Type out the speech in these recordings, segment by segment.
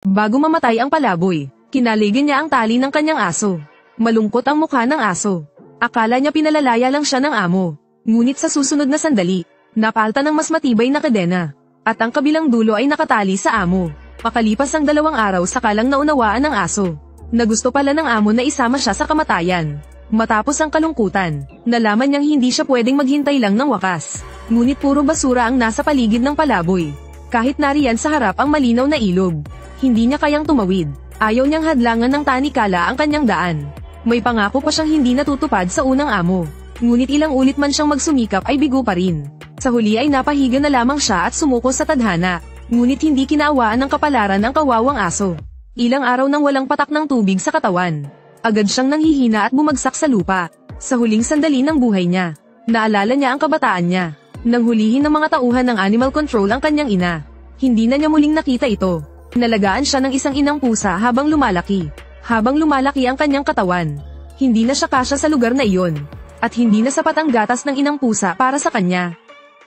Bago mamatay ang palaboy, kinaligan niya ang tali ng kanyang aso. Malungkot ang mukha ng aso. Akala niya pinalalaya lang siya ng amo. Ngunit sa susunod na sandali, napalta ng mas matibay na kadena. At ang kabilang dulo ay nakatali sa amo. Makalipas ang 2 araw sakalang naunawaan ng aso na gusto pala ng amo na isama siya sa kamatayan. Matapos ang kalungkutan, nalaman niyang hindi siya pwedeng maghintay lang ng wakas. Ngunit puro basura ang nasa paligid ng palaboy. Kahit nariyan sa harap ang malinaw na ilog, hindi niya kayang tumawid. Ayaw niyang hadlangan ng tanikala ang kanyang daan. May pangako pa siyang hindi natutupad sa unang amo. Ngunit ilang ulit man siyang magsumikap ay bigo pa rin. Sa huli ay napahiga na lamang siya at sumuko sa tadhana. Ngunit hindi kinaawaan ng kapalaran ang kawawang aso. Ilang araw nang walang patak ng tubig sa katawan. Agad siyang nanghihina at bumagsak sa lupa. Sa huling sandali ng buhay niya, naalala niya ang kabataan niya. Nang hulihin ng mga tauhan ng animal control ang kanyang ina, hindi na niya muling nakita ito. Nalagaan siya ng isang inang pusa habang lumalaki. Habang lumalaki ang kanyang katawan, hindi na siya kasya sa lugar na iyon. At hindi na sapat ang gatas ng inang pusa para sa kanya.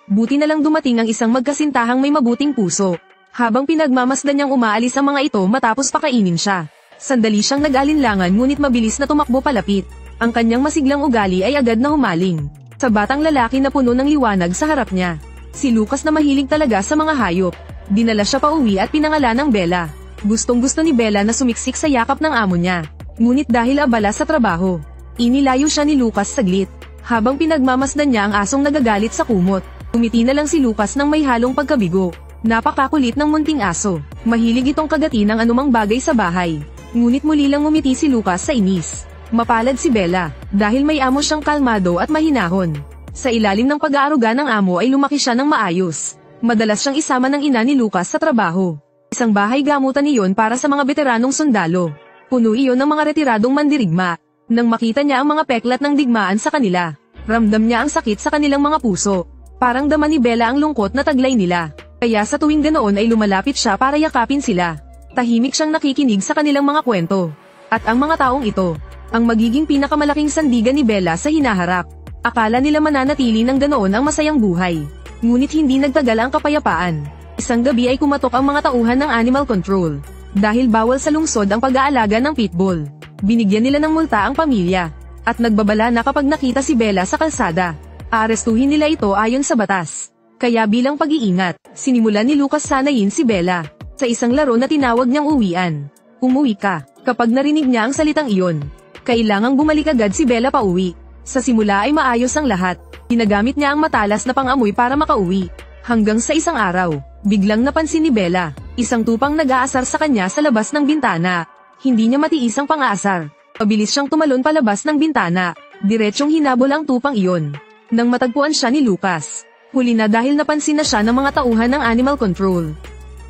Buti na lang dumating ang isang magkasintahang may mabuting puso. Habang pinagmamasdan niyang umaalis ang mga ito matapos pakainin siya. Sandali siyang nag-alinlangan ngunit mabilis na tumakbo palapit. Ang kanyang masiglang ugali ay agad na humaling sa batang lalaki na puno ng liwanag sa harap niya. Si Lucas na mahilig talaga sa mga hayop. Dinala siya pauwi at pinangalan ng Bella. Gustong-gusto ni Bella na sumiksik sa yakap ng amo niya. Ngunit dahil abala sa trabaho, inilayo siya ni Lucas saglit. Habang pinagmamasdan niya ang asong nagagalit sa kumot, umiti na lang si Lucas ng may halong pagkabigo. Napakakulit ng munting aso. Mahilig itong kagatin ng anumang bagay sa bahay. Ngunit muli lang umiti si Lucas sa inis. Mapalad si Bella, dahil may amo siyang kalmado at mahinahon. Sa ilalim ng pag-aaruga ng amo ay lumaki siya ng maayos. Madalas siyang isama ng ina ni Lucas sa trabaho. Isang bahay gamutan iyon para sa mga veteranong sundalo. Puno iyon ng mga retiradong mandirigma. Nang makita niya ang mga peklat ng digmaan sa kanila, ramdam niya ang sakit sa kanilang mga puso. Parang dama ni Bella ang lungkot na taglay nila. Kaya sa tuwing ganoon ay lumalapit siya para yakapin sila. Tahimik siyang nakikinig sa kanilang mga kwento. At ang mga taong ito, ang magiging pinakamalaking sandigan ni Bella sa hinaharap. Akala nila mananatili ng ganoon ang masayang buhay. Ngunit hindi nagtagal ang kapayapaan. Isang gabi ay kumatok ang mga tauhan ng animal control. Dahil bawal sa lungsod ang pag-aalaga ng pitbull. Binigyan nila ng multa ang pamilya. At nagbabala na kapag nakita si Bella sa kalsada, aarestuhin nila ito ayon sa batas. Kaya bilang pag-iingat, sinimulan ni Lucas sanayin si Bella sa isang laro na tinawag niyang uwian. Umuwi ka. Kapag narinig niya ang salitang iyon, kailangang bumalik agad si Bella pauwi. Sa simula ay maayos ang lahat. Ginagamit niya ang matalas na pang-amoy para makauwi. Hanggang sa isang araw, biglang napansin ni Bella, isang tupang nag-aasar sa kanya sa labas ng bintana. Hindi niya matiis ang pang-aasar. Mabilis siyang tumalon palabas ng bintana. Diretsyong hinabol ang tupang iyon. Nang matagpuan siya ni Lucas, huli na dahil napansin na siya ng mga tauhan ng animal control.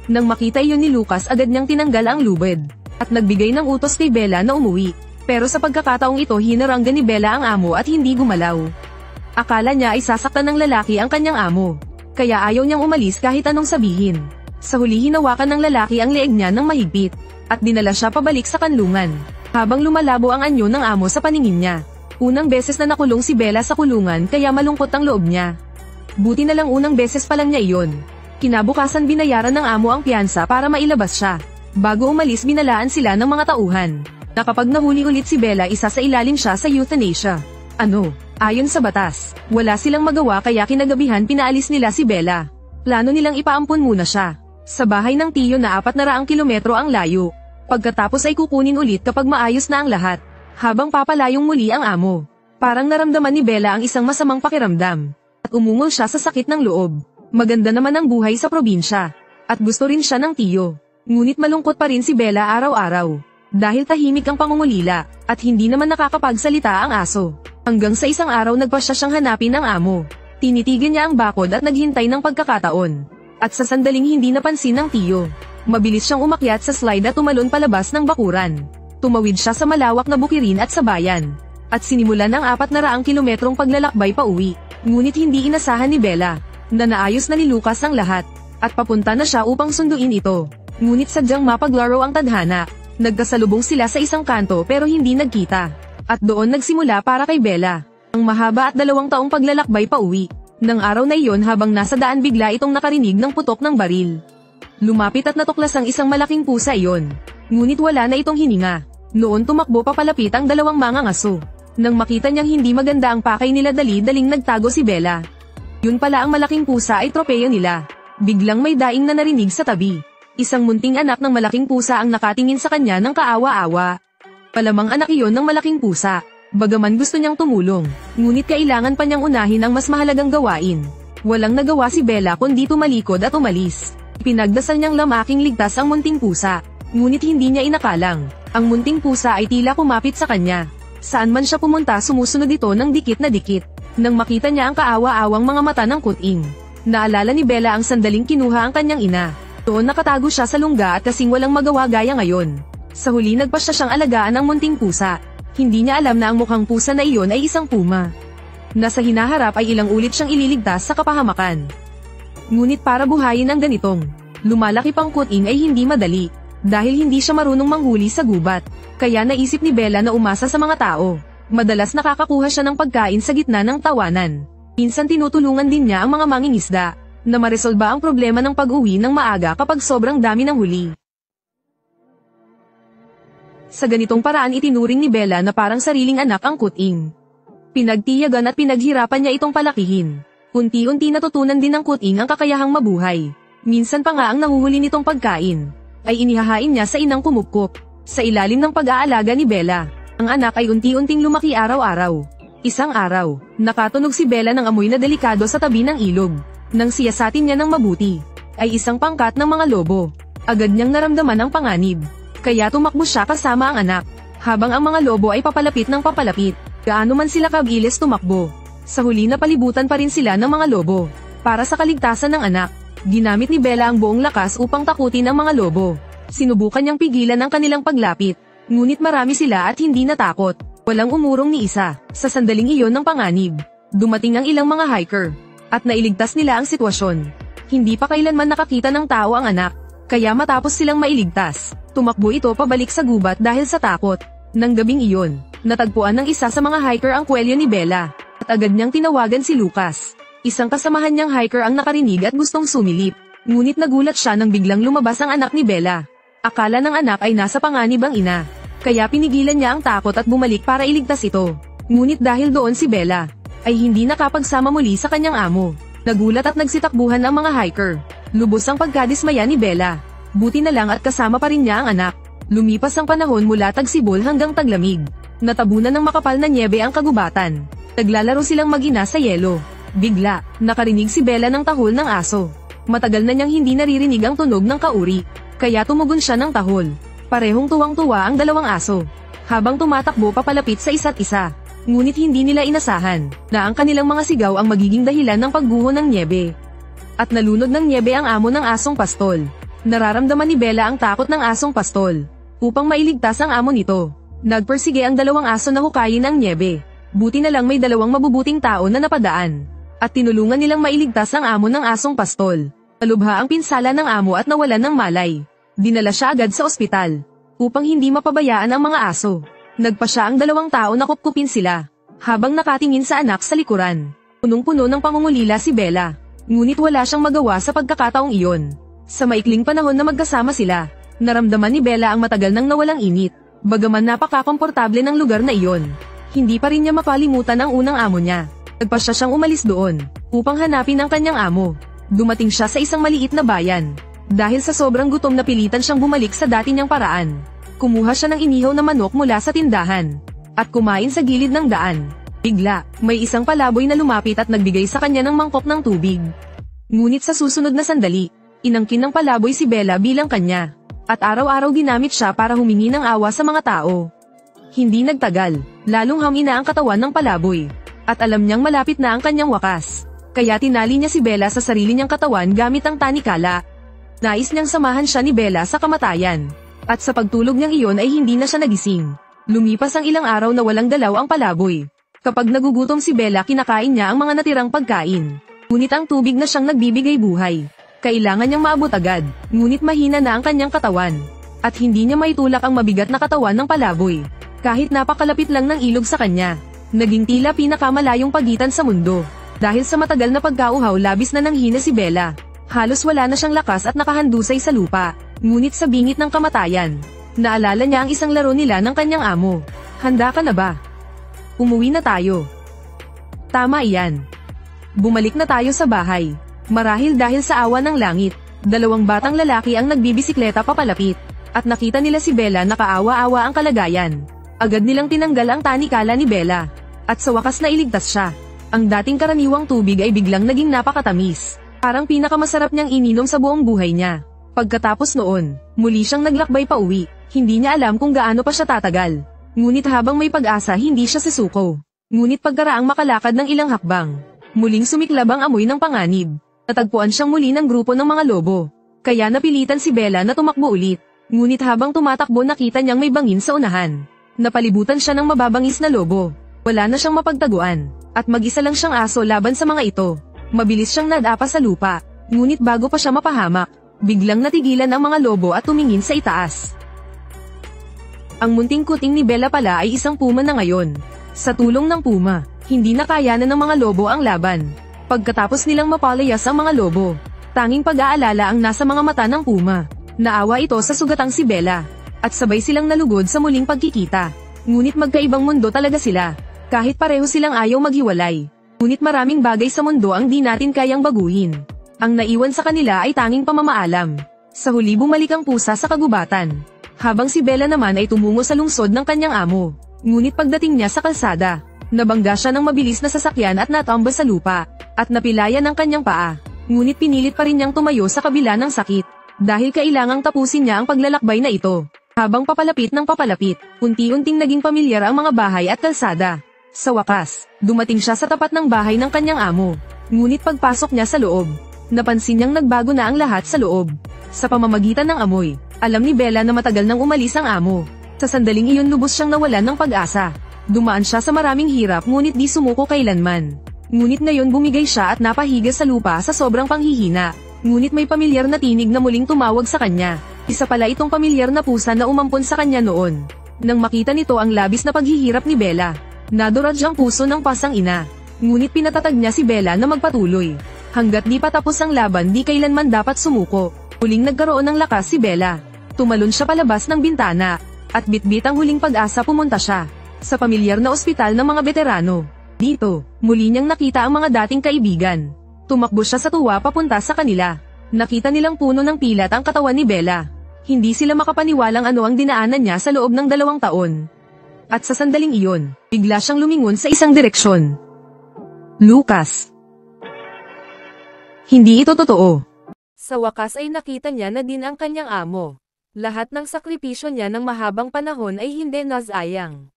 Nang makita iyon ni Lucas agad niyang tinanggal ang lubid, at nagbigay ng utos kay Bella na umuwi. Pero sa pagkakataong ito hinaranggan ni Bella ang amo at hindi gumalaw. Akala niya ay sasaktan ng lalaki ang kanyang amo. Kaya ayaw niyang umalis kahit anong sabihin. Sa huli hinawakan ng lalaki ang leeg niya ng mahigpit, at dinala siya pabalik sa kanlungan. Habang lumalabo ang anyo ng amo sa paningin niya. Unang beses na nakulong si Bella sa kulungan kaya malungkot ang loob niya. Buti na lang unang beses pa lang niya iyon. Kinabukasan binayaran ng amo ang piyansa para mailabas siya. Bago umalis binalaan sila ng mga tauhan na kapag nahuli ulit si Bella isa sa ilalim siya sa euthanasia. Ayon sa batas, wala silang magawa kaya kinagabihan pinaalis nila si Bella. Plano nilang ipaampun muna siya sa bahay ng tiyo na 400 kilometro ang layo. Pagkatapos ay kukunin ulit kapag maayos na ang lahat. Habang papalayong muli ang amo, parang naramdaman ni Bella ang isang masamang pakiramdam. At umungol siya sa sakit ng loob. Maganda naman ang buhay sa probinsya. At gusto rin siya ng tiyo. Ngunit malungkot pa rin si Bella araw-araw. Dahil tahimik ang pangungulila, at hindi naman nakakapagsalita ang aso. Hanggang sa isang araw nagpasya siyang hanapin ng amo. Tinitigan niya ang bakod at naghintay ng pagkakataon. At sa sandaling hindi napansin ng tiyo, mabilis siyang umakyat sa slide at tumalon palabas ng bakuran. Tumawid siya sa malawak na bukirin at sa bayan. At sinimulan ng 400 kilometrong paglalakbay pa uwi. Ngunit hindi inasahan ni Bella na naayos na ni Lucas ang lahat. At papunta na siya upang sunduin ito. Ngunit sadyang mapaglaro ang tadhana. Nagkasalubong sila sa isang kanto pero hindi nagkita. At doon nagsimula para kay Bella ang mahaba at 2 taong paglalakbay pa uwi. Nang araw na iyon habang nasa daan bigla itong nakarinig ng putok ng baril. Lumapit at natuklas ang isang malaking pusa iyon. Ngunit wala na itong hininga. Noon tumakbo papalapit ang dalawang mangang aso. Nang makita niyang hindi maganda ang pakay nila dali-daling nagtago si Bella. Yun pala ang malaking pusa ay tropeyo nila. Biglang may daing na narinig sa tabi. Isang munting anak ng malaking pusa ang nakatingin sa kanya ng kaawa-awa. Palamang anak iyon ng malaking pusa. Bagaman gusto niyang tumulong, ngunit kailangan pa niyang unahin ang mas mahalagang gawain. Walang nagawa si Bella kundi tumalikod at umalis. Pinagdasal niyang lamaking ligtas ang munting pusa. Ngunit hindi niya inakalang, ang munting pusa ay tila kumapit sa kanya. Saan man siya pumunta sumusunod ito ng dikit na dikit. Nang makita niya ang kaawa-awang mga mata ng kuting, naalala ni Bella ang sandaling kinuha ang kanyang ina. Doon nakatago siya sa lungga at kasing walang magawa gaya ngayon. Sa huli nagpasya siyang alagaan ang munting pusa. Hindi niya alam na ang mukhang pusa na iyon ay isang puma. Nasa hinaharap ay ilang ulit siyang ililigtas sa kapahamakan. Ngunit para buhayin ang ganitong lumalaki pang kuting ay hindi madali. Dahil hindi siya marunong manghuli sa gubat. Kaya naisip ni Bella na umasa sa mga tao. Madalas nakakakuha siya ng pagkain sa gitna ng tawanan. Minsan tinutulungan din niya ang mga mangingisda na maresolba ang problema ng pag-uwi ng maaga kapag sobrang dami ng huli. Sa ganitong paraan itinuring ni Bella na parang sariling anak ang kuting. Pinagtiyagan at pinaghirapan niya itong palakihin. Unti-unti natutunan din ng kuting ang kakayahang mabuhay. Minsan pa nga ang nahuhuli nitong pagkain ay inihahain niya sa inang kumupkop. Sa ilalim ng pag-aalaga ni Bella, ang anak ay unti-unting lumaki araw-araw. Isang araw, nakatunog si Bella ng amoy na delikado sa tabi ng ilog. Nang siyasatin niya ng mabuti, ay isang pangkat ng mga lobo. Agad niyang naramdaman ang panganib. Kaya tumakbo siya kasama ang anak. Habang ang mga lobo ay papalapit ng papalapit, gaano man sila kabilis tumakbo. Sa huli napalibutan pa rin sila ng mga lobo. Para sa kaligtasan ng anak, ginamit ni Bella ang buong lakas upang takutin ang mga lobo. Sinubukan niyang pigilan ang kanilang paglapit. Ngunit marami sila at hindi natakot. Walang umurong ni isa. Sa sandaling iyon ng panganib, dumating ang ilang mga hiker. At nailigtas nila ang sitwasyon. Hindi pa kailanman nakakita ng tao ang anak. Kaya matapos silang mailigtas, tumakbo ito pabalik sa gubat dahil sa takot. Nang gabing iyon, natagpuan ng isa sa mga hiker ang kwelyo ni Bella. At agad niyang tinawagan si Lucas. Isang kasamahan niyang hiker ang nakarinig at gustong sumilip. Ngunit nagulat siya nang biglang lumabas ang anak ni Bella. Akala ng anak ay nasa panganib ang ina. Kaya pinigilan niya ang takot at bumalik para iligtas ito. Ngunit dahil doon si Bella ay hindi nakapagsama muli sa kanyang amo. Nagulat at nagsitakbuhan ang mga hiker. Lubos ang pagkadismaya ni Bella. Buti na lang at kasama pa rin niya ang anak. Lumipas ang panahon mula tagsibol hanggang taglamig. Natabunan ng makapal na nyebe ang kagubatan. Naglalaro silang mag-ina sa yelo. Bigla, nakarinig si Bella ng tahol ng aso. Matagal na niyang hindi naririnig ang tunog ng kauri. Kaya tumugon siya ng tahol. Parehong tuwang-tuwa ang dalawang aso. Habang tumatakbo papalapit sa isa't isa. Ngunit hindi nila inasahan na ang kanilang mga sigaw ang magiging dahilan ng pagguho ng nyebe. At nalunod ng nyebe ang amo ng asong pastol. Nararamdaman ni Bella ang takot ng asong pastol. Upang mailigtas ang amo nito, nagpersige ang dalawang aso na hukayin ang nyebe. Buti na lang may dalawang mabubuting tao na napadaan. At tinulungan nilang mailigtas ang amo ng asong pastol. Nalubha ang pinsala ng amo at nawalan ng malay. Dinala siya agad sa ospital. Upang hindi mapabayaan ang mga aso. Nagpa siya ang dalawang tao na kupkupin sila. Habang nakatingin sa anak sa likuran. Punong-puno ng pangungulila si Bella. Ngunit wala siyang magawa sa pagkakataong iyon. Sa maikling panahon na magkasama sila, naramdaman ni Bella ang matagal nang nawalang init. Bagaman napaka-komportable ng lugar na iyon, hindi pa rin niya mapalimutan ang unang amo niya. Nagpa siya siyang umalis doon, upang hanapin ang kanyang amo. Dumating siya sa isang maliit na bayan. Dahil sa sobrang gutom napilitan siyang bumalik sa dati niyang paraan. Kumuha siya ng inihaw na manok mula sa tindahan. At kumain sa gilid ng daan. Bigla, may isang palaboy na lumapit at nagbigay sa kanya ng mangkok ng tubig. Ngunit sa susunod na sandali, inangkin ng palaboy si Bella bilang kanya. At araw-araw ginamit siya para humingi ng awa sa mga tao. Hindi nagtagal, lalong hamina ang katawan ng palaboy. At alam niyang malapit na ang kanyang wakas. Kaya tinali niya si Bella sa sarili niyang katawan gamit ang tanikala. Nais niyang samahan siya ni Bella sa kamatayan. At sa pagtulog niyang iyon ay hindi na siya nagising. Lumipas ang ilang araw na walang dalaw ang palaboy. Kapag nagugutom si Bella kinakain niya ang mga natirang pagkain. Ngunit ang tubig na siyang nagbibigay buhay. Kailangan niyang maabot agad, ngunit mahina na ang kanyang katawan. At hindi niya maitulak ang mabigat na katawan ng palaboy. Kahit napakalapit lang ng ilog sa kanya. Naging tila pinakamalayong pagitan sa mundo. Dahil sa matagal na pagkauhaw labis na nanghina si Bella. Halos wala na siyang lakas at nakahandusay sa lupa. Ngunit sa bingit ng kamatayan, naalala niya ang isang laro nila ng kanyang amo. Handa ka na ba? Umuwi na tayo. Tama iyan. Bumalik na tayo sa bahay. Marahil dahil sa awa ng langit, dalawang batang lalaki ang nagbibisikleta papalapit. At nakita nila si Bella na kaawa-awa ang kalagayan. Agad nilang tinanggal ang tanikala ni Bella. At sa wakas na iligtas siya. Ang dating karaniwang tubig ay biglang naging napakatamis. Parang pinakamasarap niyang ininom sa buong buhay niya. Pagkatapos noon, muli siyang naglakbay pa uwi. Hindi niya alam kung gaano pa siya tatagal. Ngunit habang may pag-asa hindi siya sisuko. Ngunit pagkaraang makalakad ng ilang hakbang, muling sumiklab ang amoy ng panganib. Natagpuan siyang muli ng grupo ng mga lobo. Kaya napilitan si Bella na tumakbo ulit. Ngunit habang tumatakbo nakita niyang may bangin sa unahan. Napalibutan siya ng mababangis na lobo. Wala na siyang mapagtaguan. At mag-isa lang siyang aso laban sa mga ito. Mabilis siyang nadapa sa lupa. Ngunit bago pa siya mapahamak, biglang natigilan ang mga lobo at tumingin sa itaas. Ang munting kuting ni Bella pala ay isang puma na ngayon. Sa tulong ng puma, hindi na kayanan ng mga lobo ang laban. Pagkatapos nilang mapalayas ang mga lobo, tanging pag-aalala ang nasa mga mata ng puma. Naawa ito sa sugatang si Bella, at sabay silang nalugod sa muling pagkikita. Ngunit magkaibang mundo talaga sila, kahit pareho silang ayaw maghiwalay. Ngunit maraming bagay sa mundo ang di natin kayang baguhin. Ang naiwan sa kanila ay tanging pamamaalam. Sa huli bumalik ang pusa sa kagubatan. Habang si Bella naman ay tumungo sa lungsod ng kanyang amo. Ngunit pagdating niya sa kalsada, nabangga siya ng mabilis na sasakyan at natamba sa lupa, at napilayan ang kanyang paa. Ngunit pinilit pa rin niyang tumayo sa kabila ng sakit, dahil kailangang tapusin niya ang paglalakbay na ito. Habang papalapit ng papalapit, unti-unting naging pamilyar ang mga bahay at kalsada. Sa wakas, dumating siya sa tapat ng bahay ng kanyang amo. Ngunit pagpasok niya sa loob, napansin niyang nagbago na ang lahat sa loob. Sa pamamagitan ng amoy, alam ni Bella na matagal nang umalis ang amo. Sa sandaling iyon lubos siyang nawalan ng pag-asa. Dumaan siya sa maraming hirap ngunit di sumuko kailanman. Ngunit ngayon bumigay siya at napahiga sa lupa sa sobrang panghihina. Ngunit may pamilyar na tinig na muling tumawag sa kanya. Isa pala itong pamilyar na pusa na umampon sa kanya noon. Nang makita nito ang labis na paghihirap ni Bella, nadurog ang puso ng pasang ina. Ngunit pinatatag niya si Bella na magpatuloy. Hanggat di pa tapos ang laban di kailanman dapat sumuko. Huling nagkaroon ng lakas si Bella. Tumalon siya palabas ng bintana. At bitbit ang huling pag-asa pumunta siya sa pamilyar na ospital ng mga veterano. Dito, muli niyang nakita ang mga dating kaibigan. Tumakbo siya sa tuwa papunta sa kanila. Nakita nilang puno ng pilat ang katawan ni Bella. Hindi sila makapaniwalang ano ang dinaanan niya sa loob ng 2 taon. At sa sandaling iyon, bigla siyang lumingon sa isang direksyon. Lucas. Hindi ito totoo. Sa wakas ay nakita niya na din ang kanyang amo. Lahat ng sakripisyo niya ng mahabang panahon ay hindi nasayang.